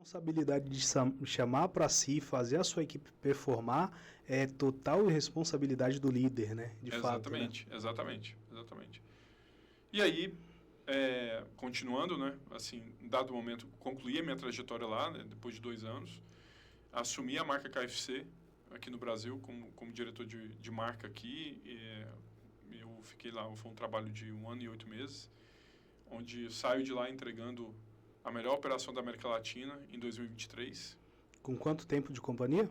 Responsabilidade de chamar para si, fazer a sua equipe performar é total responsabilidade do líder, né? De fato, né? Exatamente. E aí, continuando, né? Assim, em dado momento, concluí a minha trajetória lá, né, depois de 2 anos. Assumi a marca KFC aqui no Brasil como diretor de marca aqui. Eu fiquei lá, foi um trabalho de 1 ano e 8 meses, onde saio de lá entregando a melhor operação da América Latina em 2023. Com quanto tempo de companhia?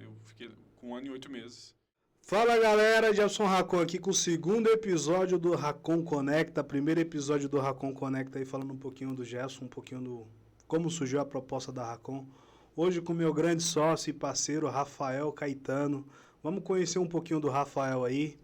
Eu fiquei com 1 ano e 8 meses. Fala galera, Jefferson Racon aqui com o segundo episódio do Racon Conecta, primeiro episódio do Racon Conecta aí falando um pouquinho do Jefferson, um pouquinho do como surgiu a proposta da Racon. Hoje com meu grande sócio e parceiro Rafael Caetano. Vamos conhecer um pouquinho do Rafael aí.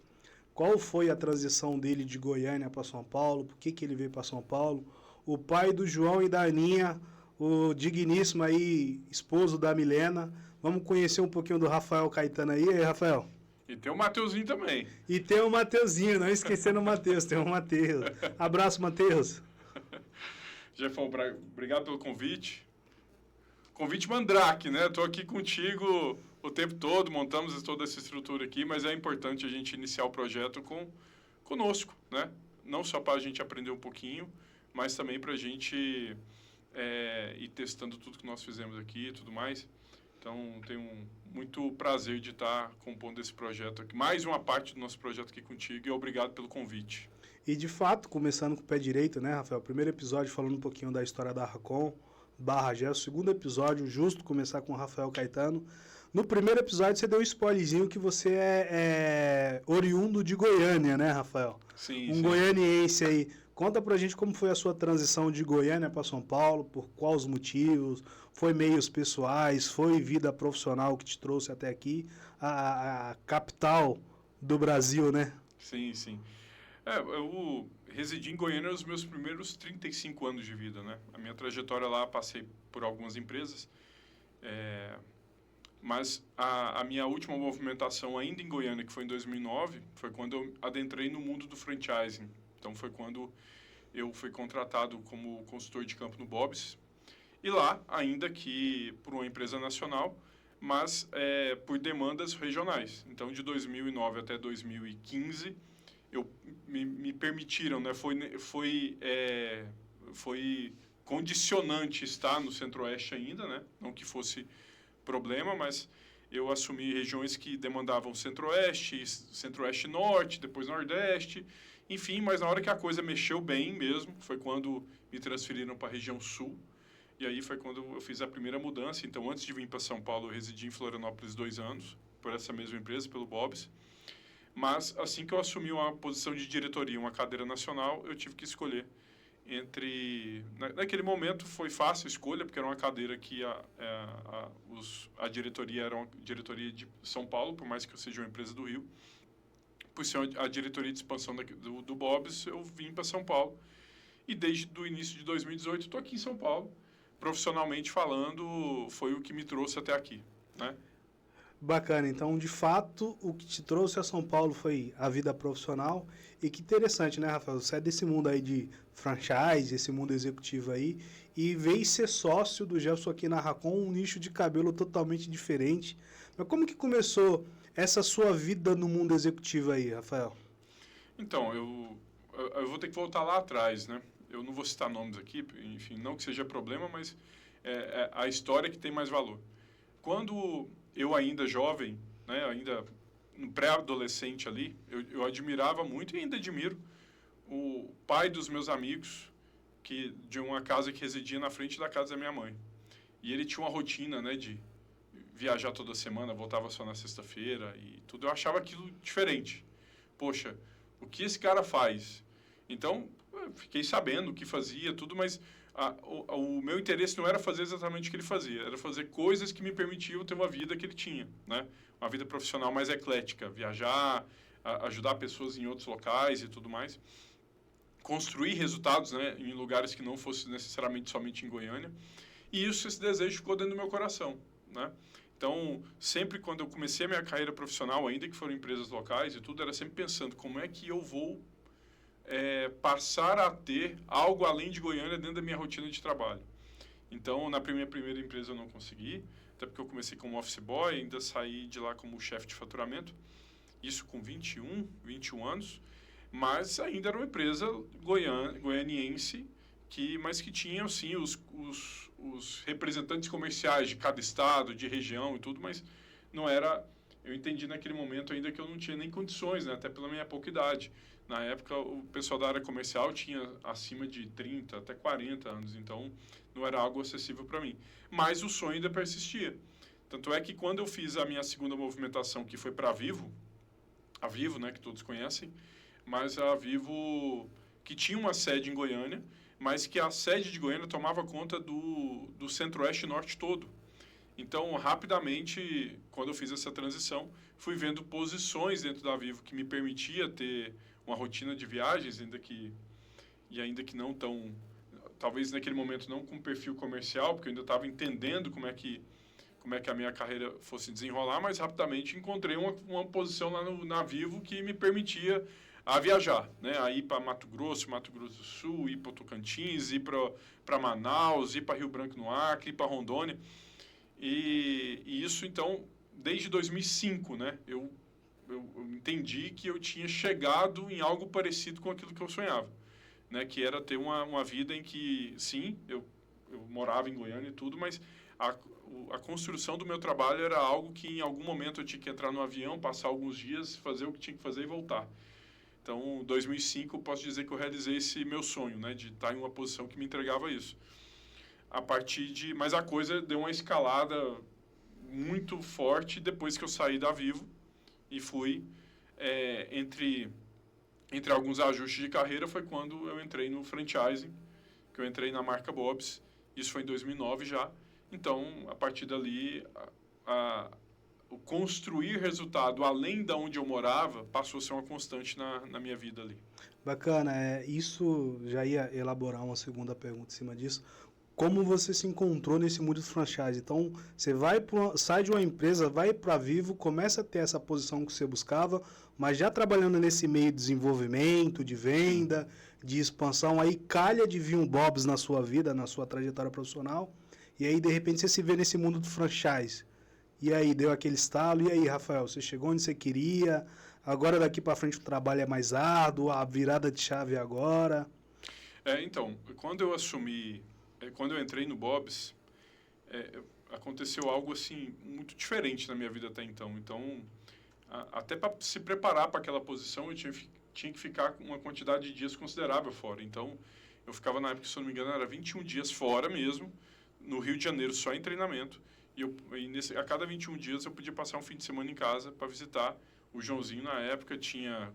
Qual foi a transição dele de Goiânia para São Paulo? Por que ele veio para São Paulo? O pai do João e da Aninha, o digníssimo aí, esposo da Milena. Vamos conhecer um pouquinho do Rafael Caetano aí. E aí, Rafael? E tem o Mateuzinho também. E tem o Mateuzinho, não esquecendo o Mateus, tem o Mateus. Abraço, Mateus. Jefão, obrigado pelo convite. Convite Mandrake, né? Estou aqui contigo o tempo todo, montamos toda essa estrutura aqui, mas é importante a gente iniciar o projeto conosco, né? Não só para a gente aprender um pouquinho, mas também para a gente ir testando tudo que nós fizemos aqui e tudo mais. Então, tenho muito prazer de estar compondo esse projeto aqui, mais uma parte do nosso projeto aqui contigo, e obrigado pelo convite. E, de fato, começando com o pé direito, né, Rafael? Primeiro episódio falando um pouquinho da história da Racon, /Gé, segundo episódio, justo começar com o Rafael Caetano. No primeiro episódio, você deu um spoilerzinho que você é oriundo de Goiânia, né, Rafael? Sim. Goianiense aí. Conta pra gente como foi a sua transição de Goiânia para São Paulo, por quais motivos, foi meios pessoais, foi vida profissional que te trouxe até aqui, a capital do Brasil, né? Sim. Eu residi em Goiânia nos meus primeiros 35 anos de vida, né? A minha trajetória lá, passei por algumas empresas, mas a minha última movimentação ainda em Goiânia, que foi em 2009, foi quando eu adentrei no mundo do franchising. Então foi quando eu fui contratado como consultor de campo no Bob's, e lá, ainda que por uma empresa nacional, mas por demandas regionais. Então, de 2009 até 2015, me permitiram, né? Foi condicionante estar no Centro-Oeste ainda, né? Não que fosse problema, mas eu assumi regiões que demandavam Centro-Oeste, Centro-Oeste Norte, depois Nordeste, enfim, mas na hora que a coisa mexeu bem mesmo, foi quando me transferiram para a região Sul, e aí foi quando eu fiz a primeira mudança. Então, antes de vir para São Paulo, eu residi em Florianópolis 2 anos, por essa mesma empresa, pelo Bob's. Mas, assim que eu assumi uma posição de diretoria, uma cadeira nacional, eu tive que escolher entre... Naquele momento foi fácil a escolha, porque era uma cadeira que a diretoria era uma diretoria de São Paulo, por mais que eu seja uma empresa do Rio. Por ser a diretoria de expansão do Bob's, eu vim para São Paulo. E desde o início de 2018, estou aqui em São Paulo. Profissionalmente falando, foi o que me trouxe até aqui, né? Bacana, então de fato o que te trouxe a São Paulo foi a vida profissional. E que interessante, né, Rafael? Você é desse mundo aí de franchise, esse mundo executivo aí, e veio ser sócio do Jefferson aqui na Racon, um nicho de cabelo totalmente diferente. Mas como que começou essa sua vida no mundo executivo aí, Rafael? Então, eu vou ter que voltar lá atrás, né? Eu não vou citar nomes aqui, enfim, não que seja problema, mas é a história que tem mais valor. Quando eu ainda jovem, né, ainda no pré-adolescente ali, eu admirava muito e ainda admiro o pai dos meus amigos, de uma casa que residia na frente da casa da minha mãe. E ele tinha uma rotina, né, de viajar toda semana, voltava só na sexta-feira e tudo. Eu achava aquilo diferente. Poxa, o que esse cara faz? Então, eu fiquei sabendo o que fazia, tudo, mas o meu interesse não era fazer exatamente o que ele fazia, era fazer coisas que me permitiam ter uma vida que ele tinha, né? Uma vida profissional mais eclética, viajar, ajudar pessoas em outros locais e tudo mais, construir resultados, né, em lugares que não fosse necessariamente somente em Goiânia, e esse desejo ficou dentro do meu coração, né? Então, sempre quando eu comecei a minha carreira profissional, ainda que foram empresas locais e tudo, era sempre pensando como é que eu vou passar a ter algo além de Goiânia dentro da minha rotina de trabalho. Então, na primeira empresa eu não consegui, até porque eu comecei como office boy, ainda saí de lá como chefe de faturamento, isso com 21 anos, mas ainda era uma empresa goianiense, mas que tinha, sim, os representantes comerciais de cada estado, de região e tudo, mas não era... Eu entendi naquele momento ainda que eu não tinha nem condições, né, até pela minha pouca idade. Na época, o pessoal da área comercial tinha acima de 30 até 40 anos, então não era algo acessível para mim. Mas o sonho ainda persistia. Tanto é que quando eu fiz a minha segunda movimentação, que foi para a Vivo, né, que todos conhecem, mas a Vivo que tinha uma sede em Goiânia, mas que a sede de Goiânia tomava conta do centro-oeste e norte todo. Então, rapidamente, quando eu fiz essa transição, fui vendo posições dentro da Vivo que me permitia ter uma rotina de viagens, ainda que não tão... Talvez naquele momento não com perfil comercial, porque eu ainda estava entendendo como é que a minha carreira fosse desenrolar, mas rapidamente encontrei uma posição lá na Vivo que me permitia a viajar, né? A ir para Mato Grosso do Sul, ir para Tocantins, ir para Manaus, ir para Rio Branco no Acre, ir para Rondônia. E isso, então, desde 2005, né? Eu entendi que eu tinha chegado em algo parecido com aquilo que eu sonhava, né? Que era ter uma vida em que, sim, eu morava em Goiânia e tudo, mas a construção do meu trabalho era algo que em algum momento eu tinha que entrar no avião, passar alguns dias, fazer o que tinha que fazer e voltar. Então, em 2005, eu posso dizer que eu realizei esse meu sonho, né? De estar em uma posição que me entregava isso. Mas a coisa deu uma escalada muito forte depois que eu saí da Vivo e fui, entre alguns ajustes de carreira, foi quando eu entrei no franchising, que eu entrei na marca Bob's. Isso foi em 2009 já. Então, a partir dali, o construir resultado além de onde eu morava passou a ser uma constante na minha vida ali. Bacana, isso já ia elaborar uma segunda pergunta em cima disso. Como você se encontrou nesse mundo de franchise? Então, você sai de uma empresa, vai para a Vivo, começa a ter essa posição que você buscava, mas já trabalhando nesse meio de desenvolvimento, de venda, de expansão, aí calha de vir um Bob's na sua vida, na sua trajetória profissional, e aí, de repente, você se vê nesse mundo do franchise. E aí, deu aquele estalo, e aí, Rafael, você chegou onde você queria, agora daqui para frente o trabalho é mais árduo, a virada de chave é agora? Então, quando eu entrei no Bob's, aconteceu algo assim muito diferente na minha vida até então. Então, até para se preparar para aquela posição, eu tinha que ficar com uma quantidade de dias considerável fora. Então, eu ficava, na época, se eu não me engano, era 21 dias fora mesmo, no Rio de Janeiro, só em treinamento. A cada 21 dias eu podia passar um fim de semana em casa para visitar. O Joãozinho, na época, tinha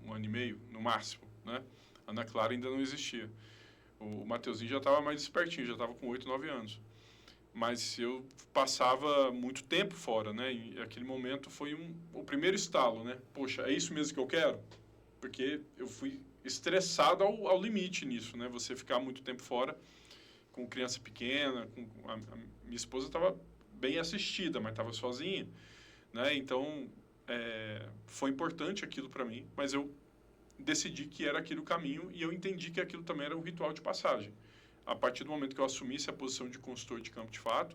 1 ano e meio, no máximo, né? A Ana Clara ainda não existia. O Mateuzinho já estava mais espertinho, já estava com 8, 9 anos. Mas eu passava muito tempo fora, né? E aquele momento foi o primeiro estalo, né? Poxa, é isso mesmo que eu quero? Porque eu fui estressado ao limite nisso, né? Você ficar muito tempo fora com criança pequena, a minha esposa estava bem assistida, mas estava sozinha, né? Então, foi importante aquilo para mim, mas eu decidi que era aquele o caminho e eu entendi que aquilo também era um ritual de passagem. A partir do momento que eu assumisse a posição de consultor de campo de fato,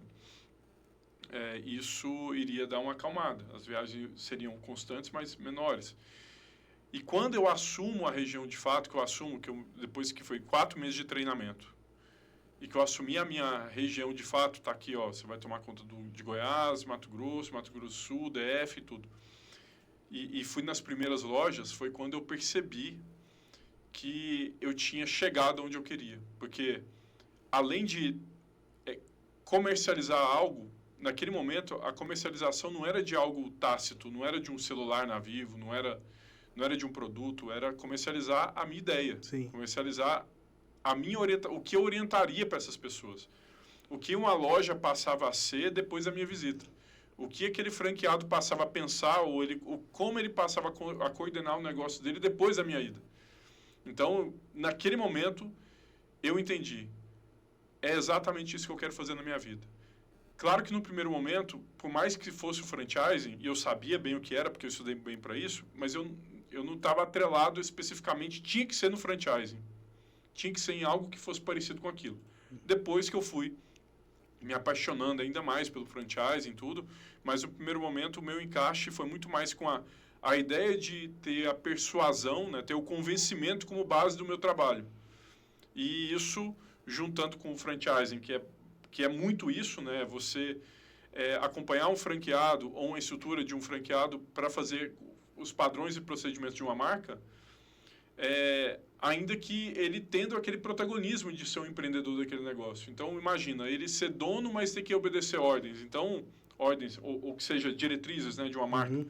isso iria dar uma acalmada. As viagens seriam constantes, mas menores. E quando eu assumo a região de fato, depois que foi 4 meses de treinamento, e que eu assumi a minha região de fato, tá aqui, ó, você vai tomar conta de Goiás, Mato Grosso do Sul, DF e tudo. E fui nas primeiras lojas, foi quando eu percebi que eu tinha chegado onde eu queria. Porque, além de comercializar algo, naquele momento, a comercialização não era de algo tácito, não era de um celular na Vivo, não era de um produto, era comercializar a minha ideia. Sim. Comercializar o que eu orientaria para essas pessoas. O que uma loja passava a ser depois da minha visita. O que aquele franqueado passava a pensar, como ele passava a coordenar o negócio dele depois da minha ida. Então, naquele momento, eu entendi. É exatamente isso que eu quero fazer na minha vida. Claro que no primeiro momento, por mais que fosse o franchising, e eu sabia bem o que era, porque eu estudei bem para isso, mas eu não estava atrelado especificamente, tinha que ser no franchising. Tinha que ser em algo que fosse parecido com aquilo. Depois que eu fui me apaixonando ainda mais pelo franchising e tudo, mas no primeiro momento o meu encaixe foi muito mais com a ideia de ter a persuasão, né, ter o convencimento como base do meu trabalho. E isso, juntando com o franchising, que é muito isso, né, você acompanhar um franqueado ou uma estrutura de um franqueado para fazer os padrões e procedimentos de uma marca, ainda que ele tendo aquele protagonismo de ser um empreendedor daquele negócio. Então, imagina, ele ser dono, mas ter que obedecer ordens. Então, ordens, ou que seja, diretrizes, né, de uma marca. Uhum.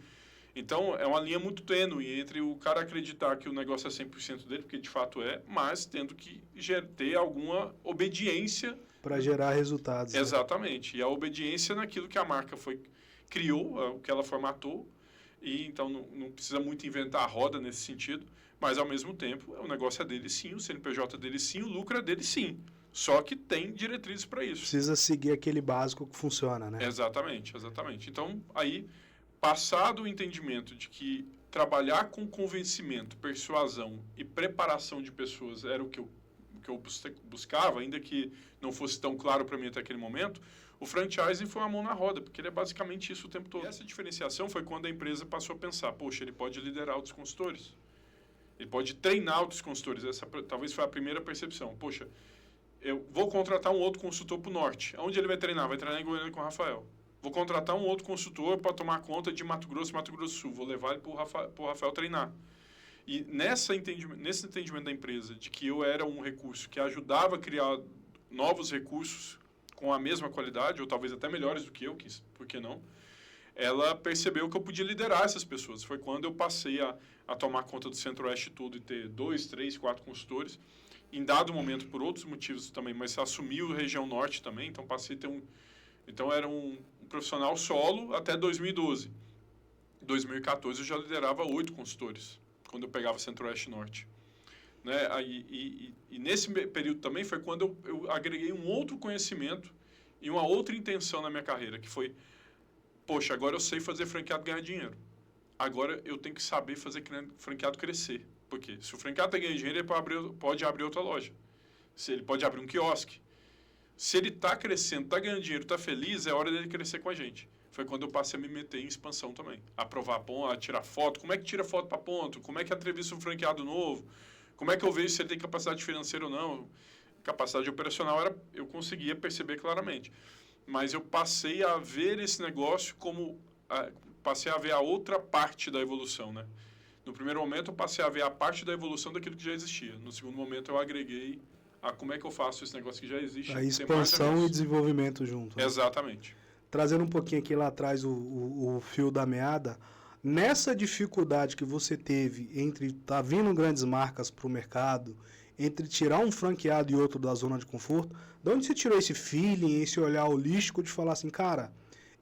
Então, é uma linha muito tênue entre o cara acreditar que o negócio é 100% dele, porque de fato é, mas tendo que ter alguma obediência. Para gerar resultados. Exatamente. Né? E a obediência naquilo que a marca criou, o que ela formatou. E então não precisa muito inventar a roda nesse sentido. Mas, ao mesmo tempo, o negócio é dele sim, o CNPJ é dele sim, o lucro é dele sim. Só que tem diretrizes para isso. Precisa seguir aquele básico que funciona, né? Exatamente, exatamente. Então, aí, passado o entendimento de que trabalhar com convencimento, persuasão e preparação de pessoas era o que eu buscava, ainda que não fosse tão claro para mim até aquele momento, o franchising foi uma mão na roda, porque ele é basicamente isso o tempo todo. E essa diferenciação foi quando a empresa passou a pensar, poxa, ele pode liderar outros consultores. Ele pode treinar outros consultores. Essa talvez foi a primeira percepção. Poxa, eu vou contratar um outro consultor para o norte. Onde ele vai treinar? Vai treinar em Goiânia com o Rafael. Vou contratar um outro consultor para tomar conta de Mato Grosso e Mato Grosso do Sul. Vou levar ele para o Rafael treinar. E nesse entendimento da empresa de que eu era um recurso que ajudava a criar novos recursos com a mesma qualidade, ou talvez até melhores do que eu, por que não? Ela percebeu que eu podia liderar essas pessoas. Foi quando eu passei a tomar conta do Centro-Oeste todo e ter 2, 3, 4 consultores. Em dado momento, por outros motivos também, mas assumiu a região norte também, então passei a ter Então, era um profissional solo até 2012. Em 2014, eu já liderava 8 consultores, quando eu pegava Centro-Oeste e Norte. Né? E nesse período também foi quando eu agreguei um outro conhecimento e uma outra intenção na minha carreira, que foi, poxa, agora eu sei fazer franqueado ganhar dinheiro. Agora eu tenho que saber fazer franqueado crescer. Por quê? Se o franqueado está ganhando dinheiro, ele pode abrir outra loja. Ele pode abrir um quiosque. Se ele está crescendo, está ganhando dinheiro, está feliz, é hora dele crescer com a gente. Foi quando eu passei a me meter em expansão também. A provar ponto, a tirar foto. Como é que tira foto para ponto? Como é que entrevista um franqueado novo? Como é que eu vejo se ele tem capacidade financeira ou não? Capacidade operacional eu conseguia perceber claramente. Mas eu passei a ver esse negócio como... passei a ver a outra parte da evolução, né? No primeiro momento, eu passei a ver a parte da evolução daquilo que já existia. No segundo momento, eu agreguei a como é que eu faço esse negócio que já existe. A expansão e desenvolvimento junto. Né? Exatamente. Trazendo um pouquinho aqui lá atrás o fio da meada, nessa dificuldade que você teve entre tá vindo grandes marcas para o mercado, entre tirar um franqueado e outro da zona de conforto, de onde você tirou esse feeling, esse olhar holístico de falar assim, cara,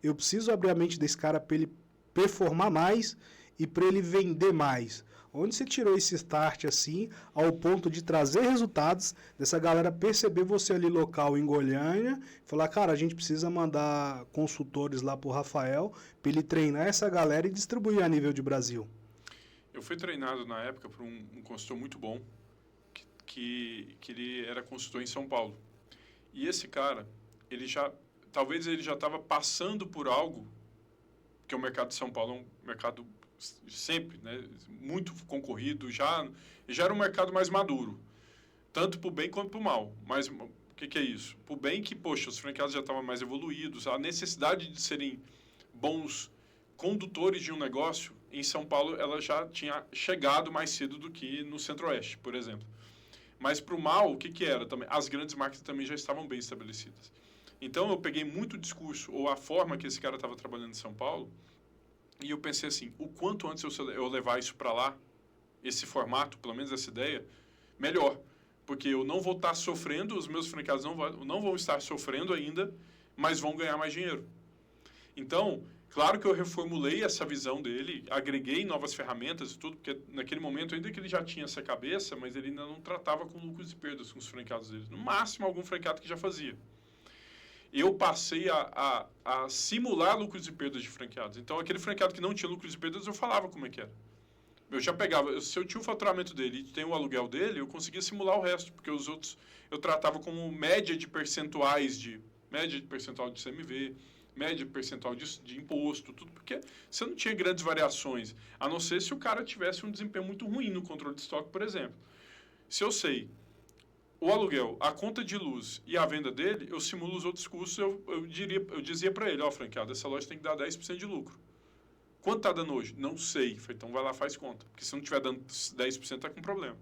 eu preciso abrir a mente desse cara para ele performar mais e para ele vender mais? Onde você tirou esse start assim, ao ponto de trazer resultados, dessa galera perceber você ali local em Goiânia, falar, cara, a gente precisa mandar consultores lá pro Rafael, para ele treinar essa galera e distribuir a nível de Brasil? Eu fui treinado na época por um consultor muito bom, que ele era consultor em São Paulo. E esse cara, talvez ele já estava passando por algo, porque o mercado de São Paulo é um mercado sempre, né, muito concorrido, já era um mercado mais maduro, tanto para o bem quanto para o mal. Mas o que é isso? Para o bem que, poxa, os franqueados já estavam mais evoluídos, a necessidade de serem bons condutores de um negócio, em São Paulo, ela já tinha chegado mais cedo do que no Centro-Oeste, por exemplo. Mas para o mal, o que era? Também, as grandes marcas também já estavam bem estabelecidas. Então, eu peguei muito o discurso, ou a forma que esse cara estava trabalhando em São Paulo, e eu pensei assim, o quanto antes eu levar isso para lá, esse formato, pelo menos essa ideia, melhor. Porque eu não vou estar sofrendo, os meus franqueados não vão estar sofrendo ainda, mas vão ganhar mais dinheiro. Então, claro que eu reformulei essa visão dele, agreguei novas ferramentas e tudo, porque naquele momento, ainda que ele já tinha essa cabeça, mas ele ainda não tratava com lucros e perdas com os franqueados dele. No máximo, algum franqueado que já fazia. Eu passei a simular lucros e perdas de franqueados. Então, aquele franqueado que não tinha lucros e perdas, eu falava como é que era. Eu já pegava, se eu tinha o faturamento dele e tem o aluguel dele, eu conseguia simular o resto, porque os outros eu tratava como média de percentual de CMV, média de percentual de imposto, tudo, porque você não tinha grandes variações, a não ser se o cara tivesse um desempenho muito ruim no controle de estoque, por exemplo. Se eu sei o aluguel, a conta de luz e a venda dele, eu simulo os outros custos, eu dizia para ele, franqueado, essa loja tem que dar 10% de lucro. Quanto está dando hoje? Não sei. Falei, então vai lá, faz conta. Porque se não estiver dando 10%, está com problema.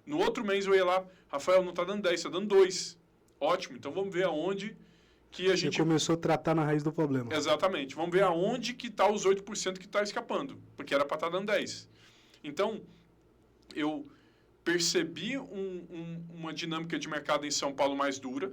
No outro mês eu ia lá, Rafael, não está dando 10, está dando 2. Ótimo, então vamos ver aonde que a gente... Você começou a tratar na raiz do problema. Exatamente. Vamos ver aonde que está os 8% que está escapando. Porque era para estar dando 10. Então, eu percebi uma dinâmica de mercado em São Paulo mais dura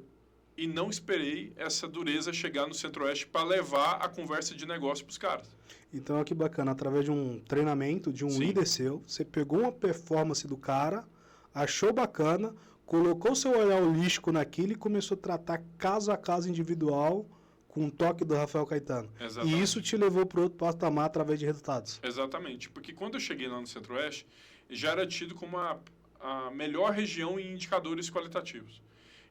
e não esperei essa dureza chegar no Centro-Oeste para levar a conversa de negócio para os caras. Então, que bacana, através de um treinamento, de um Sim. líder seu, você pegou uma performance do cara, achou bacana, colocou seu olhar holístico naquilo e começou a tratar caso a caso individual com um toque do Rafael Caetano. Exatamente. E isso te levou para outro patamar através de resultados. Exatamente, porque quando eu cheguei lá no Centro-Oeste, já era tido como a melhor região em indicadores qualitativos.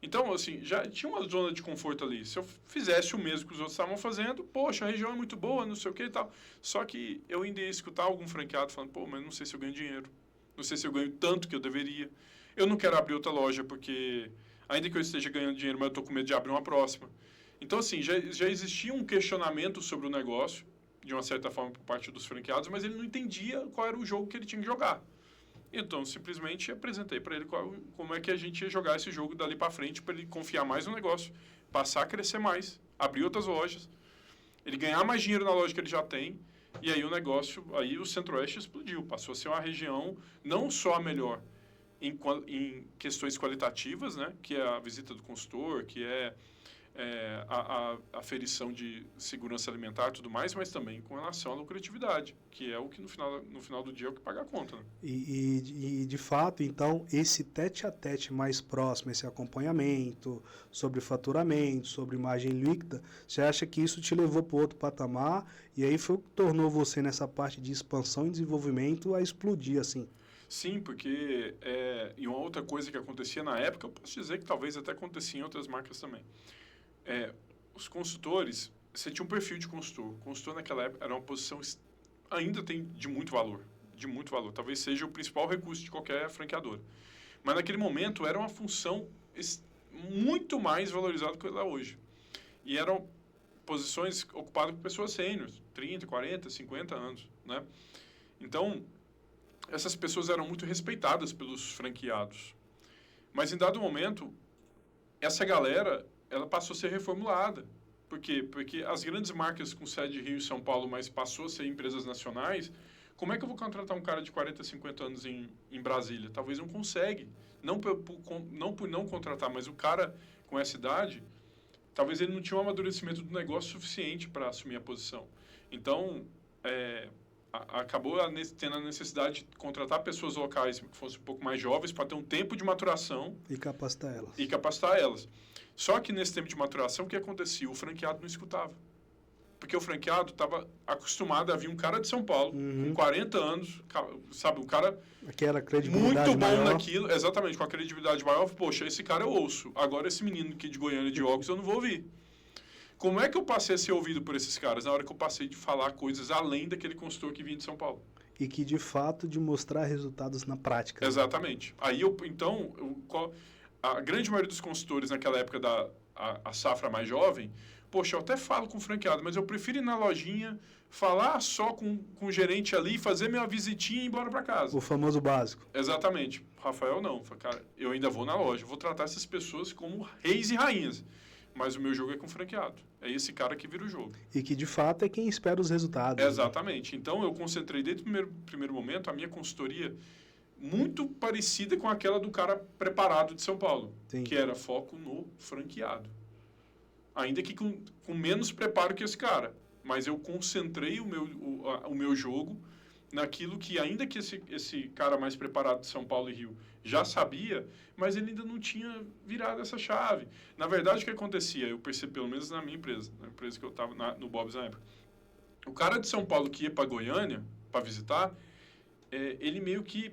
Então, assim, já tinha uma zona de conforto ali. Se eu fizesse o mesmo que os outros estavam fazendo, poxa, a região é muito boa, não sei o que e tal. Só que eu ainda ia escutar algum franqueado falando, pô, mas não sei se eu ganho dinheiro. Não sei se eu ganho tanto que eu deveria. Eu não quero abrir outra loja porque, ainda que eu esteja ganhando dinheiro, mas eu estou com medo de abrir uma próxima. Então, assim, já existia um questionamento sobre o negócio, de uma certa forma, por parte dos franqueados, mas ele não entendia qual era o jogo que ele tinha que jogar. Então, simplesmente apresentei para ele como é que a gente ia jogar esse jogo dali para frente, para ele confiar mais no negócio, passar a crescer mais, abrir outras lojas, ele ganhar mais dinheiro na loja que ele já tem, e aí o negócio, aí o Centro-Oeste explodiu, passou a ser uma região não só a melhor em questões qualitativas, né, que é a visita do consultor, que é a aferição de segurança alimentar e tudo mais, mas também com relação à lucratividade, que é o que no final do dia é o que paga a conta. Né? E de fato, então, esse tete-a-tete mais próximo, esse acompanhamento sobre faturamento, sobre margem líquida, você acha que isso te levou para outro patamar e aí foi o que tornou você nessa parte de expansão e desenvolvimento a explodir assim? Sim, porque e uma outra coisa que acontecia na época, eu posso dizer que talvez até acontecia em outras marcas também. Os consultores, você tinha um perfil de consultor. O consultor naquela época era uma posição, ainda tem de muito valor. Talvez seja o principal recurso de qualquer franqueadora. Mas naquele momento era uma função muito mais valorizada que ela é hoje. E eram posições ocupadas por pessoas sêniores, 30, 40, 50 anos. Né? Então, essas pessoas eram muito respeitadas pelos franqueados. Mas em dado momento, essa galera ela passou a ser reformulada. Por quê? Porque as grandes marcas com sede em Rio e São Paulo, mas passou a ser empresas nacionais, como é que eu vou contratar um cara de 40, 50 anos em Brasília? Talvez não consegue. Não por não contratar, mas o cara com essa idade, talvez ele não tinha um amadurecimento do negócio suficiente para assumir a posição. Então, acabou tendo a necessidade de contratar pessoas locais que fossem um pouco mais jovens para ter um tempo de maturação. E capacitar elas. Só que nesse tempo de maturação, o que acontecia? O franqueado não escutava. Porque o franqueado estava acostumado a vir um cara de São Paulo, com 40 anos, sabe, um cara aquela credibilidade muito bom maior. naquilo, exatamente, com a credibilidade maior. Poxa, esse cara eu ouço. Agora esse menino aqui de Goiânia, de óculos, eu não vou ouvir. Como é que eu passei a ser ouvido por esses caras? Na hora que eu passei de falar coisas além daquele consultor que vinha de São Paulo. E que, de fato, de mostrar resultados na prática. Exatamente. Aí, a grande maioria dos consultores naquela época a safra mais jovem, poxa, eu até falo com o franqueado, mas eu prefiro ir na lojinha, falar só com o gerente ali, fazer minha visitinha e ir embora para casa. O famoso básico. Exatamente. Rafael não. Cara, eu ainda vou na loja, vou tratar essas pessoas como reis e rainhas. Mas o meu jogo é com o franqueado. É esse cara que vira o jogo. E que, de fato, é quem espera os resultados. Exatamente. Né? Então, eu concentrei desde o primeiro momento a minha consultoria muito parecida com aquela do cara preparado de São Paulo, Sim. que era foco no franqueado. Ainda que com menos preparo que esse cara. Mas eu concentrei o meu jogo naquilo que, ainda que esse cara mais preparado de São Paulo e Rio já sabia, mas ele ainda não tinha virado essa chave. Na verdade, o que acontecia, eu percebi, pelo menos na minha empresa, na empresa que eu estava no Bob's na época, o cara de São Paulo que ia para Goiânia, para visitar, ele meio que,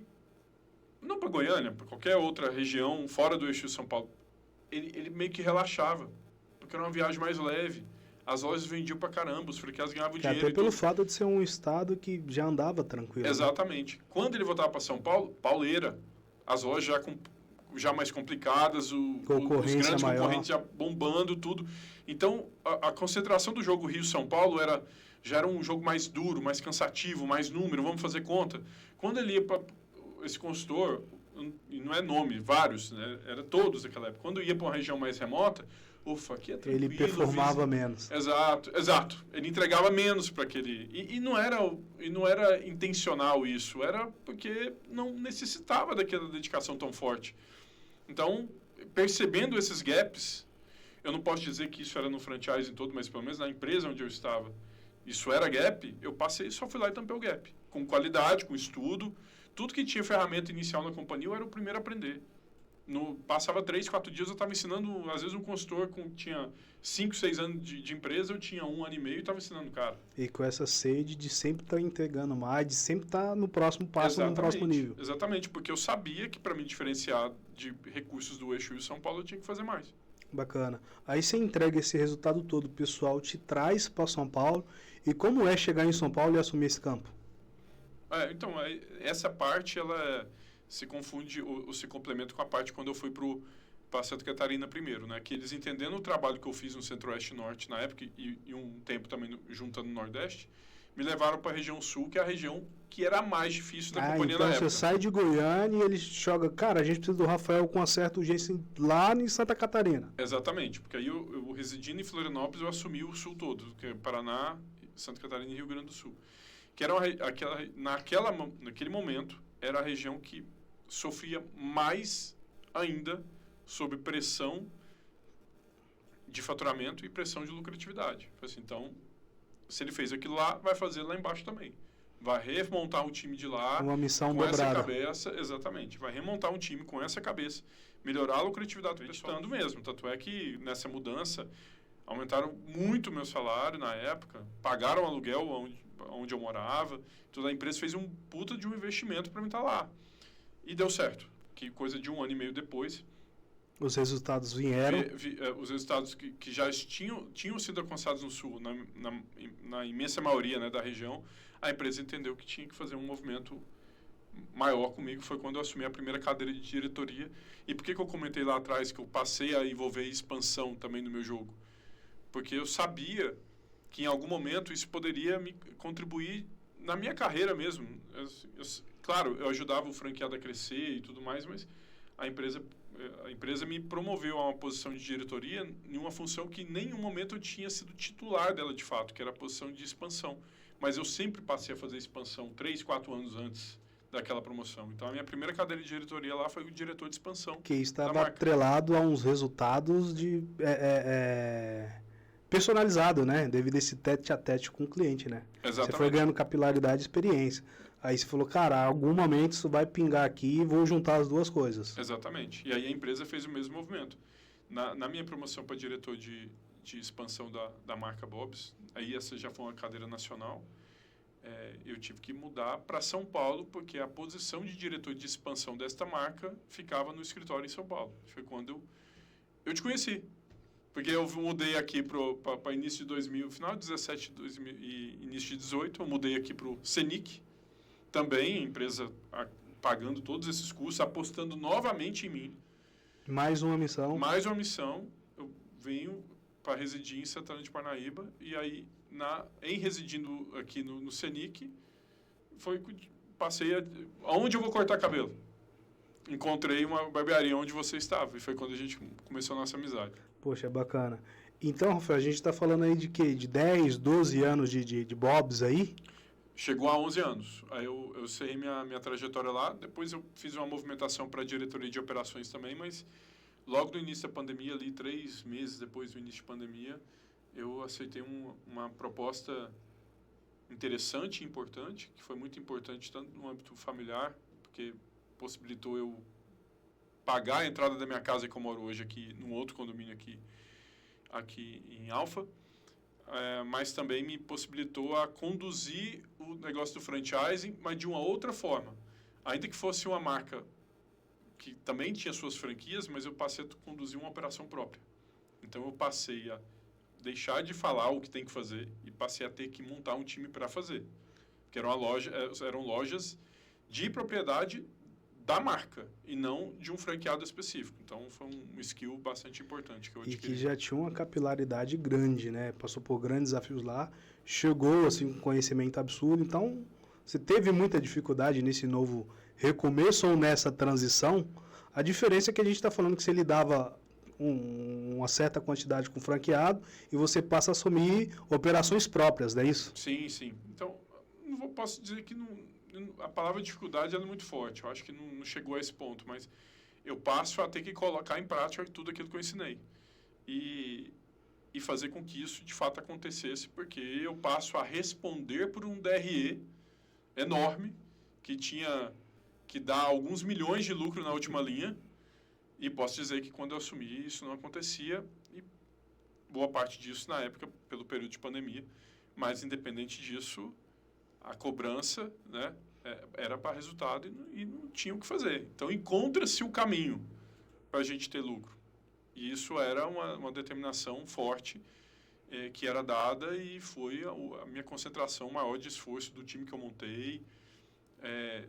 não para Goiânia, para qualquer outra região fora do eixo de São Paulo, ele meio que relaxava, porque era uma viagem mais leve. As lojas vendiam pra caramba, os franqueados ganhavam Que dinheiro. até pelo fato de ser um estado que já andava tranquilo. Exatamente. Né? Quando ele voltava para São Paulo, pauleira. As lojas já mais complicadas, os grandes maior. concorrentes já bombando, tudo. Então, a concentração do jogo Rio-São Paulo já era um jogo mais duro, mais cansativo, mais número, vamos fazer conta. Quando ele ia para esse consultor, e não é nome, vários, né? Era todos naquela época. Quando ia para uma região mais remota, ufa, aqui é tranquilo. Ele performava menos. Exato. Ele entregava menos para aquele... E não era intencional isso. Era porque não necessitava daquela dedicação tão forte. Então, percebendo esses gaps, eu não posso dizer que isso era no franchising todo, mas pelo menos na empresa onde eu estava, isso era gap, eu só fui lá e tampei o gap. Com qualidade, com estudo. Tudo que tinha ferramenta inicial na companhia, eu era o primeiro a aprender. Passava 3, 4 dias, eu estava ensinando, às vezes um consultor tinha 5, 6 anos de empresa, eu tinha 1 ano e meio e estava ensinando o cara. E com essa sede de sempre estar entregando mais, de sempre estar no próximo passo, no próximo nível. Exatamente, porque eu sabia que para me diferenciar de recursos do eixo de São Paulo, eu tinha que fazer mais. Bacana. Aí você entrega esse resultado todo, o pessoal te traz para São Paulo. E como é chegar em São Paulo e assumir esse campo? Então, essa parte, ela se confunde ou se complementa com a parte quando eu fui para Santa Catarina primeiro, né? Que eles entendendo o trabalho que eu fiz no Centro-Oeste e Norte na época e um tempo também juntando no Nordeste, me levaram para a região Sul, que é a região que era a mais difícil da companhia então na época. Você sai de Goiânia e eles jogam, cara, a gente precisa do Rafael com uma certa urgência lá em Santa Catarina. Exatamente, porque aí eu residindo em Florianópolis, eu assumi o Sul todo, que é Paraná, Santa Catarina e Rio Grande do Sul. Que era naquele momento, era a região que sofria mais ainda sob pressão de faturamento e pressão de lucratividade. Assim, então, se ele fez aquilo lá, vai fazer lá embaixo também. Vai remontar um time de lá uma missão com dobrada. Essa cabeça, exatamente. Vai remontar um time com essa cabeça, melhorar a lucratividade do pessoal mesmo. Tanto é que nessa mudança aumentaram muito o meu salário na época, pagaram aluguel onde eu morava, toda a empresa fez um puta de um investimento para mim estar lá. E deu certo, que coisa de 1 ano e meio depois. Os resultados vieram. Os resultados que já tinham sido alcançados no Sul, na imensa maioria, né, da região, a empresa entendeu que tinha que fazer um movimento maior comigo. Foi quando eu assumi a primeira cadeira de diretoria. E por que eu comentei lá atrás que eu passei a envolver expansão também no meu jogo? Porque eu sabia que em algum momento isso poderia me contribuir na minha carreira mesmo. Claro, eu ajudava o franqueado a crescer e tudo mais, mas a empresa me promoveu a uma posição de diretoria em uma função que em nenhum momento eu tinha sido titular dela de fato, que era a posição de expansão. Mas eu sempre passei a fazer expansão 3, 4 anos antes daquela promoção. Então, a minha primeira cadeira de diretoria lá foi o diretor de expansão. Que estava atrelado a uns resultados personalizado, né? Devido a esse tete-a-tete com o cliente, né? Exatamente. Você foi ganhando capilaridade e experiência. Aí você falou, cara, em algum momento isso vai pingar aqui e vou juntar as duas coisas. Exatamente. E aí a empresa fez o mesmo movimento. Na minha promoção para diretor de expansão da marca Bob's, aí essa já foi uma cadeira nacional, eu tive que mudar para São Paulo, porque a posição de diretor de expansão desta marca ficava no escritório em São Paulo. Foi quando eu te conheci. Porque eu mudei aqui para início de 2000, final de 17 e início de 18, eu mudei aqui para o Senic, também empresa pagando todos esses custos, apostando novamente em mim. Mais uma missão. Eu venho para residir em Santana de Parnaíba, e aí, em residindo aqui no Senic, passei aonde eu vou cortar cabelo? Encontrei uma barbearia onde você estava, e foi quando a gente começou a nossa amizade. Poxa, bacana. Então, Rafael, a gente está falando aí de quê? De 10, 12 anos de Bob's aí? Chegou a 11 anos. Aí eu encerrei minha trajetória lá. Depois eu fiz uma movimentação para a diretoria de operações também, mas logo no início da pandemia, ali 3 meses depois do início da pandemia, eu aceitei uma proposta interessante e importante, que foi muito importante tanto no âmbito familiar, porque possibilitou eu pagar a entrada da minha casa que eu moro hoje aqui, num outro condomínio aqui em Alfa, mas também me possibilitou a conduzir o negócio do franchising, mas de uma outra forma. Ainda que fosse uma marca que também tinha suas franquias, mas eu passei a conduzir uma operação própria. Então, eu passei a deixar de falar o que tem que fazer e passei a ter que montar um time para fazer. Que eram lojas de propriedade da marca e não de um franqueado específico. Então, foi um skill bastante importante que eu adquiri. E que já tinha uma capilaridade grande, né? Passou por grandes desafios lá, chegou assim com conhecimento absurdo. Então, você teve muita dificuldade nesse novo recomeço ou nessa transição? A diferença é que a gente está falando que você lidava uma certa quantidade com franqueado e você passa a assumir operações próprias, não é isso? Sim, sim. Então, posso dizer que a palavra dificuldade ela é muito forte. Eu acho que não chegou a esse ponto, mas eu passo a ter que colocar em prática tudo aquilo que eu ensinei. E fazer com que isso, de fato, acontecesse, porque eu passo a responder por um DRE enorme, que dá alguns milhões de lucro na última linha, e posso dizer que quando eu assumi, isso não acontecia, e boa parte disso na época, pelo período de pandemia, mas independente disso, a cobrança, né, era para resultado e não tinha o que fazer. Então, encontra-se o caminho para a gente ter lucro. E isso era uma determinação forte que era dada e foi a minha concentração maior de esforço do time que eu montei.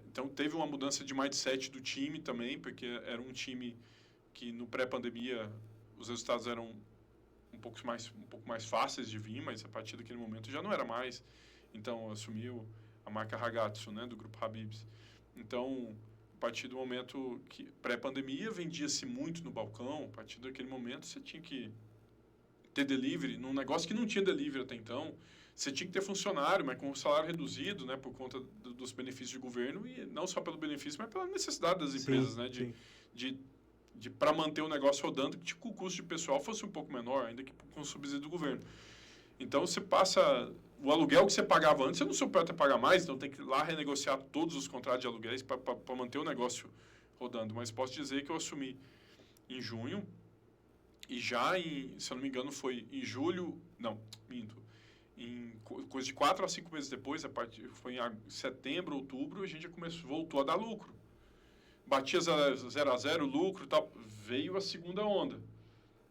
Então, teve uma mudança de mindset do time também, porque era um time que no pré-pandemia os resultados eram um pouco mais fáceis de vir, mas a partir daquele momento já não era mais. Então, assumiu a marca Ragazzo, né, do grupo Habib's. Então, a partir do momento que pré-pandemia vendia-se muito no balcão, a partir daquele momento você tinha que ter delivery, num negócio que não tinha delivery até então. Você tinha que ter funcionário, mas com o salário reduzido, né, por conta dos benefícios de governo, e não só pelo benefício, mas pela necessidade das empresas, né, para manter o negócio rodando, que o custo de pessoal fosse um pouco menor, ainda que com o subsídio do governo. Então, você passa... O aluguel que você pagava antes, você não suporta pagar mais, então tem que ir lá renegociar todos os contratos de aluguéis para manter o negócio rodando. Mas posso dizer que eu assumi em junho, e já, se eu não me engano, foi em julho... Não, minto. Em coisa de 4 a 5 meses depois, foi em setembro, outubro, a gente já voltou a dar lucro. Batia 0 a 0, lucro e tal. Veio a segunda onda,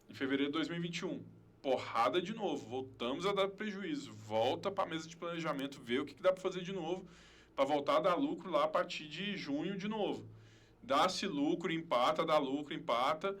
em fevereiro de 2021. Porrada de novo, voltamos a dar prejuízo. Volta para a mesa de planejamento, ver o que dá para fazer de novo, para voltar a dar lucro lá a partir de junho de novo. Dá-se lucro, empata, dá lucro, empata.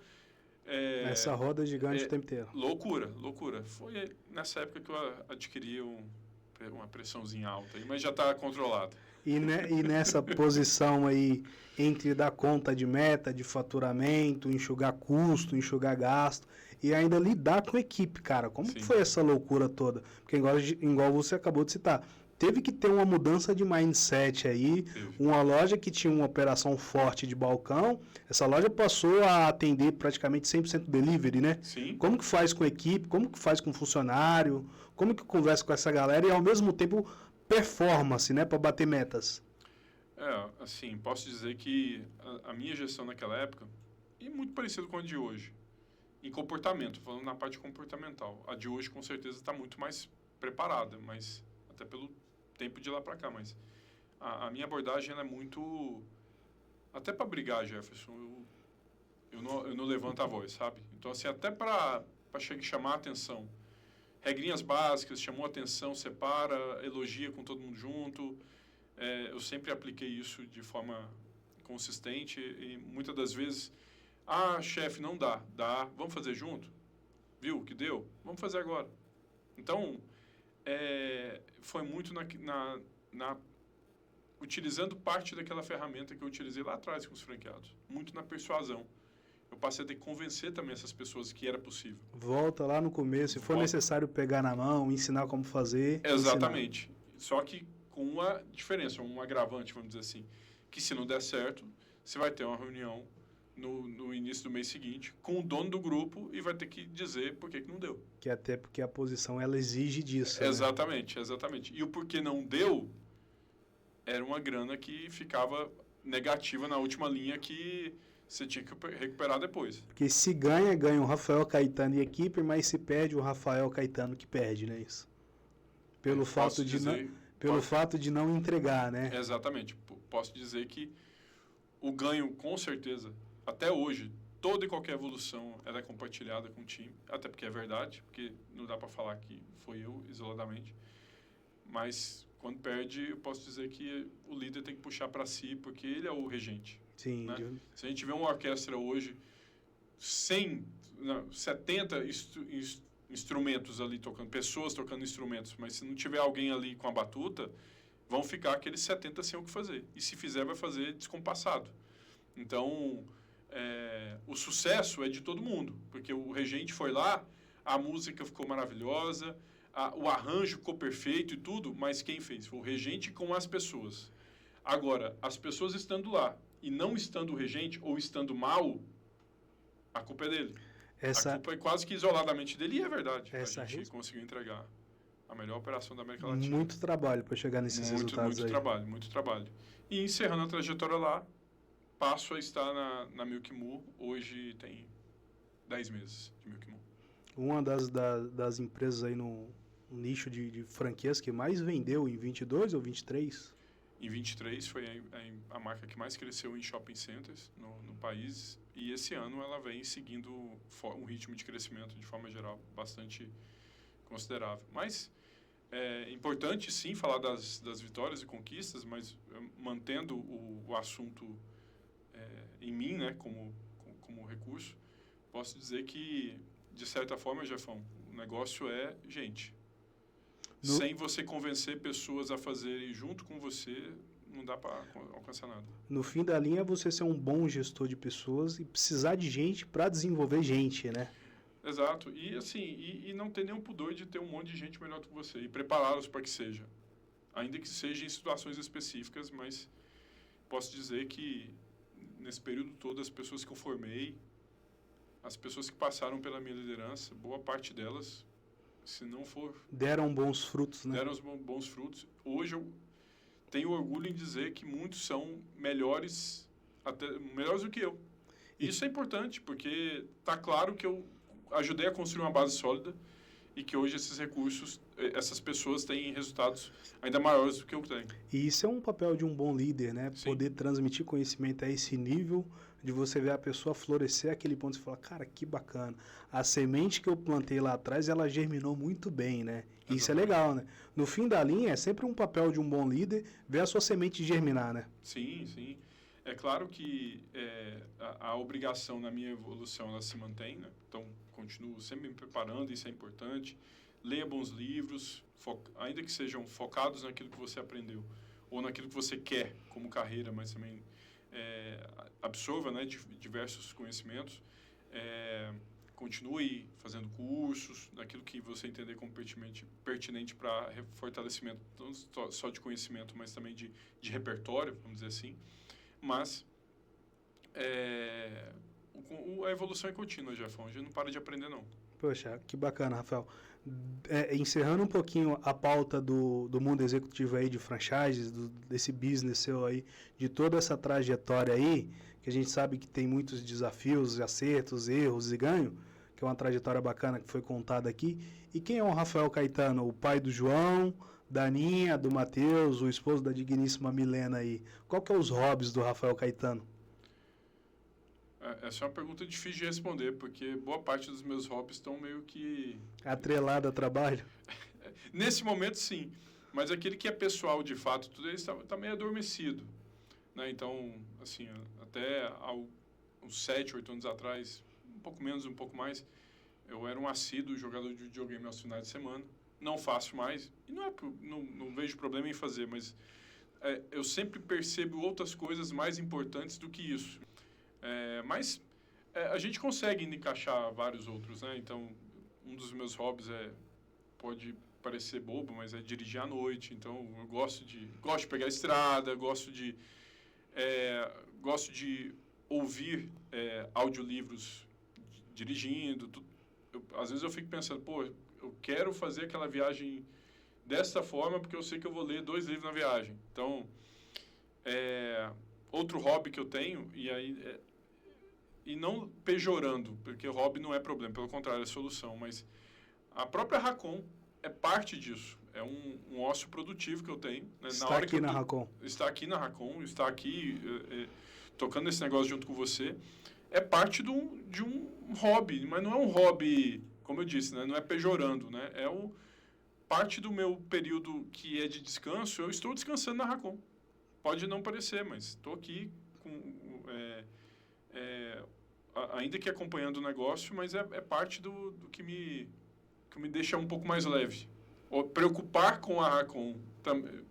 Essa roda gigante o tempo inteiro. Loucura. Foi nessa época que eu adquiri uma pressãozinha alta, mas já está controlada. E nessa posição aí, entre dar conta de meta, de faturamento, enxugar custo, enxugar gasto, e ainda lidar com a equipe, cara. Como que foi essa loucura toda? Porque igual você acabou de citar, teve que ter uma mudança de mindset aí, uma loja que tinha uma operação forte de balcão, essa loja passou a atender praticamente 100% delivery, né? Sim. Como que faz com a equipe, como que faz com o funcionário, como que conversa com essa galera e ao mesmo tempo performance, né, para bater metas? Assim, posso dizer que a minha gestão naquela época é muito parecida com a de hoje, em comportamento, falando na parte comportamental. A de hoje, com certeza, está muito mais preparada, mas até pelo tempo de lá para cá, mas a minha abordagem ela é muito... Até para brigar, Jefferson, eu não levanto a voz, sabe? Então, assim, até para chamar a atenção. Regrinhas básicas, chamou a atenção, separa, elogia com todo mundo junto. Eu sempre apliquei isso de forma consistente e muitas das vezes, chefe, não dá, vamos fazer junto? Viu o que deu? Vamos fazer agora. Então, foi muito utilizando parte daquela ferramenta que eu utilizei lá atrás com os franqueados, muito na persuasão. Eu passei a ter que convencer também essas pessoas que era possível. Volta lá no começo, se for necessário pegar na mão, ensinar como fazer. Exatamente. Só que com uma diferença, um agravante, vamos dizer assim, que se não der certo, você vai ter uma reunião no início do mês seguinte com o dono do grupo e vai ter que dizer por que não deu. Que até porque a posição ela exige disso. Exatamente, né? Exatamente. E o porquê não deu era uma grana que ficava negativa na última linha que você tinha que recuperar depois. Porque se ganha o Rafael Caetano e Pelo fato de não entregar, né? Exatamente. Posso dizer que o ganho, com certeza, até hoje, toda e qualquer evolução ela é compartilhada com o time, até porque é verdade, porque não dá para falar que foi eu isoladamente, mas quando perde, eu posso dizer que o líder tem que puxar para si, porque ele é o regente. Sim. Né? Se a gente vê uma orquestra hoje, 70 instrumentos ali tocando, pessoas tocando instrumentos, mas se não tiver alguém ali com a batuta, vão ficar aqueles 70 sem o que fazer. E se fizer, vai fazer descompassado. Então, o sucesso é de todo mundo, porque o regente foi lá, a música ficou maravilhosa, o arranjo ficou perfeito e tudo, mas quem fez? Foi o regente com as pessoas. Agora, as pessoas estando lá e não estando o regente, ou estando mal, a culpa é dele. A culpa é quase que isoladamente dele, e é verdade. A gente conseguiu entregar a melhor operação da América Latina. Muito trabalho para chegar nesses resultados aí. Muito trabalho. E encerrando a trajetória lá, passo a estar na Milk Moo. Hoje tem 10 meses de Milk Moo. Uma das empresas aí no nicho de franquias que mais vendeu em 22 ou 23? Em 23 foi a marca que mais cresceu em shopping centers no país. E esse ano ela vem seguindo um ritmo de crescimento, de forma geral, bastante considerável. Mas é importante, sim, falar das vitórias e conquistas, mas mantendo o assunto em mim, né, como recurso, posso dizer que, de certa forma, Jefão, o negócio é gente. Sem você convencer pessoas a fazerem junto com você, não dá para alcançar nada. No fim da linha, você ser um bom gestor de pessoas e precisar de gente para desenvolver gente, né? Exato. E assim, e não ter nenhum pudor de ter um monte de gente melhor do que você e prepará-los para que seja. Ainda que seja em situações específicas, mas posso dizer que nesse período todo as pessoas que eu formei, as pessoas que passaram pela minha liderança, boa parte delas, se não for... Deram bons frutos, né? Deram bons frutos. Hoje eu tenho orgulho em dizer que muitos são melhores do que eu. Isso é importante, porque está claro que eu ajudei a construir uma base sólida e que hoje esses recursos, essas pessoas têm resultados ainda maiores do que eu tenho. E isso é um papel de um bom líder, né? Sim. Poder transmitir conhecimento a esse nível, de você ver a pessoa florescer aquele ponto e falar, cara, que bacana. A semente que eu plantei lá atrás, ela germinou muito bem, né? Exatamente. Isso é legal, né? No fim da linha, é sempre um papel de um bom líder ver a sua semente germinar, né? Sim, sim. É claro que a obrigação na minha evolução, ela se mantém, né? Então, continuo sempre me preparando, isso é importante. Leia bons livros, ainda que sejam focados naquilo que você aprendeu, ou naquilo que você quer como carreira, mas também absorva, né, diversos conhecimentos. Continue fazendo cursos, naquilo que você entender como pertinente para fortalecimento, não só de conhecimento, mas também de repertório, vamos dizer assim. Mas a evolução é contínua, Jefão. A gente não para de aprender, não. Poxa, que bacana, Rafael. Encerrando um pouquinho a pauta do mundo executivo aí de franchises, desse business seu aí, de toda essa trajetória aí, que a gente sabe que tem muitos desafios, acertos, erros e ganho, que é uma trajetória bacana que foi contada aqui. E quem é o Rafael Caetano? O pai do João, da Aninha, do Matheus, o esposo da digníssima Milena aí. Qual que é os hobbies do Rafael Caetano? Essa é uma pergunta difícil de responder, porque boa parte dos meus hobbies estão meio que... Atrelado a trabalho? Nesse momento, sim. Mas aquele que é pessoal, de fato, tudo isso está meio adormecido. Né? Então, assim, até uns 7, 8 anos atrás, um pouco menos, um pouco mais, eu era um assíduo jogador de videogame aos finais de semana. Não faço mais. E não vejo problema em fazer, mas eu sempre percebo outras coisas mais importantes do que isso. Mas a gente consegue encaixar vários outros, né? Então, um dos meus hobbies pode parecer bobo, mas é dirigir à noite. Então, eu gosto de pegar a estrada, gosto de ouvir audiolivros dirigindo. Às vezes eu fico pensando, pô, eu quero fazer aquela viagem desta forma porque eu sei que eu vou ler 2 livros na viagem. Então, outro hobby que eu tenho, e não pejorando, porque hobby não é problema, pelo contrário, é solução, mas a própria Racon, é parte disso. É um ócio produtivo que eu tenho. Né? Está aqui na Racon. Está aqui na Racon, está aqui tocando esse negócio junto com você. É parte de um hobby, mas não é um hobby, como eu disse, né? Não é pejorando. Né? Parte do meu período que é de descanso, eu estou descansando na Racon. Pode não parecer, mas estou aqui ainda que acompanhando o negócio, mas é parte do que me deixa um pouco mais leve. Preocupar com a Racon,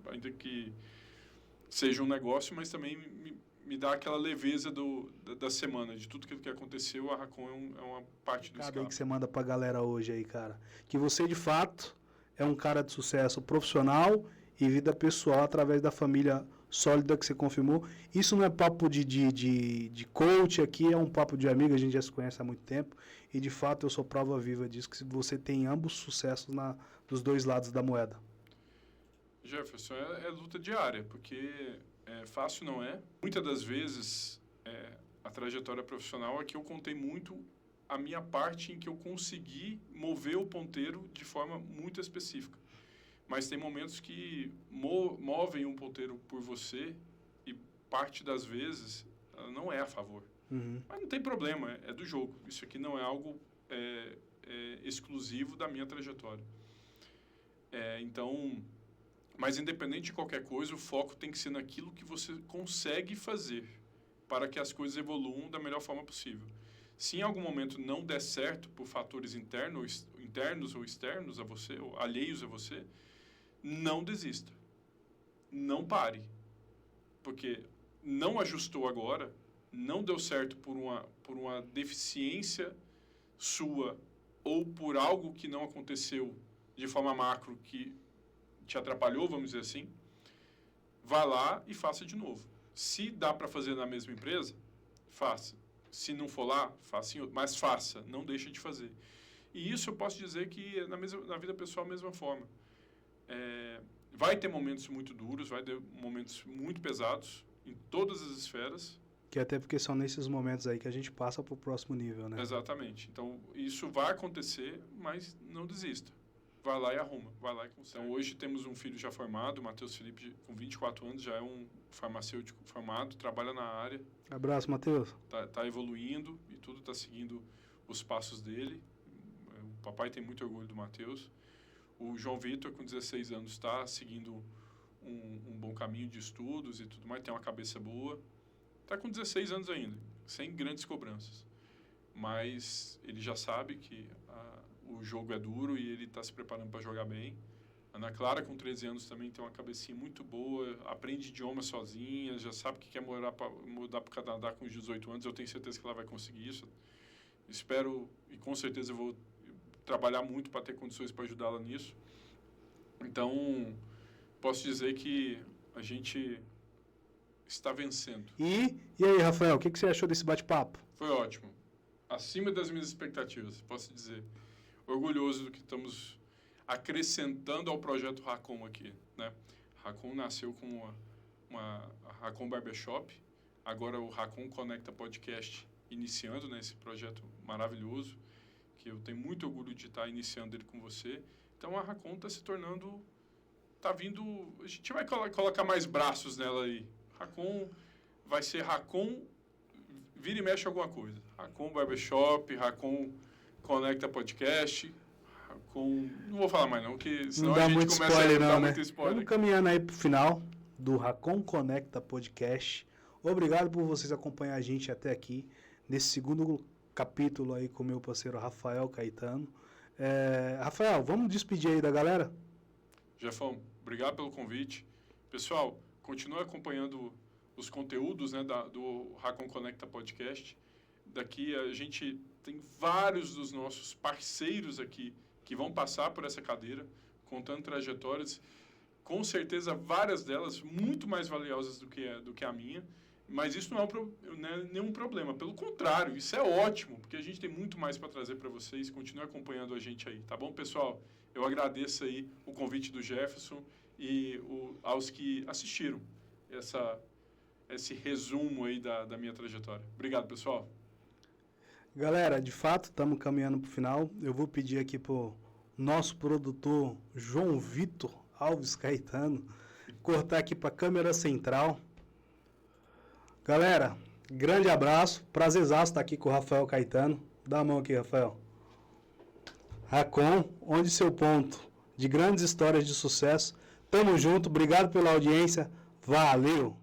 ainda que seja um negócio, mas também me dá aquela leveza da semana, de tudo que aconteceu. A Racon é uma parte do escape. Aí que você manda pra galera hoje aí, cara. Que você, de fato, é um cara de sucesso profissional e vida pessoal através da família sólida que você confirmou. Isso não é papo de coach aqui, é um papo de amigo, a gente já se conhece há muito tempo. E, de fato, eu sou prova viva disso, que você tem ambos sucessos dos dois lados da moeda. Jefferson, é luta diária, porque fácil não é. Muitas das vezes, a trajetória profissional é que eu contei muito a minha parte em que eu consegui mover o ponteiro de forma muito específica. Mas tem momentos que movem um ponteiro por você e parte das vezes ela não é a favor. Uhum. Mas não tem problema, é do jogo. Isso aqui não é algo exclusivo da minha trajetória. Então, mas independente de qualquer coisa, o foco tem que ser naquilo que você consegue fazer para que as coisas evoluam da melhor forma possível. Se em algum momento não der certo por fatores internos ou externos a você, ou alheios a você, não desista. Não pare. Porque não ajustou agora, não deu certo por uma deficiência sua ou por algo que não aconteceu de forma macro que te atrapalhou, vamos dizer assim, vá lá e faça de novo. Se dá para fazer na mesma empresa, faça. Se não for lá, faça em outro. Mas faça, não deixe de fazer. E isso eu posso dizer que na vida pessoal, a mesma forma. Vai ter momentos muito duros, vai ter momentos muito pesados em todas as esferas. Que até porque são nesses momentos aí que a gente passa para o próximo nível, né? Exatamente. Então, isso vai acontecer, mas não desista. Vai lá e arruma, vai lá e consegue. Então, hoje temos um filho já formado, o Matheus Felipe, com 24 anos, já é um farmacêutico formado, trabalha na área. Abraço, Matheus. Tá evoluindo e tudo está seguindo os passos dele. O papai tem muito orgulho do Matheus. O João Vitor, com 16 anos, está seguindo um bom caminho de estudos e tudo mais, tem uma cabeça boa. Está com 16 anos ainda, sem grandes cobranças. Mas ele já sabe que o jogo é duro e ele está se preparando para jogar bem. A Ana Clara, com 13 anos, também tem uma cabecinha muito boa, aprende idioma sozinha, já sabe que quer mudar para o Canadá com os 18 anos. Eu tenho certeza que ela vai conseguir isso. Espero e com certeza eu vou trabalhar muito para ter condições para ajudá-la nisso. Então, posso dizer que a gente está vencendo. E aí, Rafael, o que você achou desse bate-papo? Foi ótimo. Acima das minhas expectativas, posso dizer. Orgulhoso do que estamos acrescentando ao projeto Racon aqui, né? Racon nasceu com uma Racon Barbershop, agora o Racon Conecta Podcast iniciando, né, esse projeto maravilhoso, que eu tenho muito orgulho de estar iniciando ele com você. Então a Racon está se tornando, está vindo, a gente vai colocar mais braços nela aí. Racon vai ser Racon, vira e mexe alguma coisa. Racon Barbershop, Racon Conecta Podcast, Racon... Não vou falar mais não, porque senão a gente começa a dar muito spoiler. Estamos caminhando aí para o final do Racon Conecta Podcast. Obrigado por vocês acompanhar a gente até aqui, nesse segundo capítulo aí com o meu parceiro Rafael Caetano. Rafael, vamos despedir aí da galera? Jefão, obrigado pelo convite. Pessoal, continue acompanhando os conteúdos, né, do Racon Conecta Podcast. Daqui a gente tem vários dos nossos parceiros aqui que vão passar por essa cadeira, contando trajetórias, com certeza várias delas muito mais valiosas do que a minha, mas isso não é nenhum problema, pelo contrário, isso é ótimo, porque a gente tem muito mais para trazer para vocês. Continue acompanhando a gente aí, tá bom, pessoal? Eu agradeço aí o convite do Jefferson e aos que assistiram esse resumo aí da minha trajetória. Obrigado, pessoal. Galera, de fato, estamos caminhando para o final. Eu vou pedir aqui pro nosso produtor João Vitor Alves Caetano, cortar aqui para a câmera central. Galera, grande abraço, prazerzaço estar aqui com o Rafael Caetano. Dá a mão aqui, Rafael. Racon, onde seu ponto de grandes histórias de sucesso. Tamo junto, obrigado pela audiência, valeu!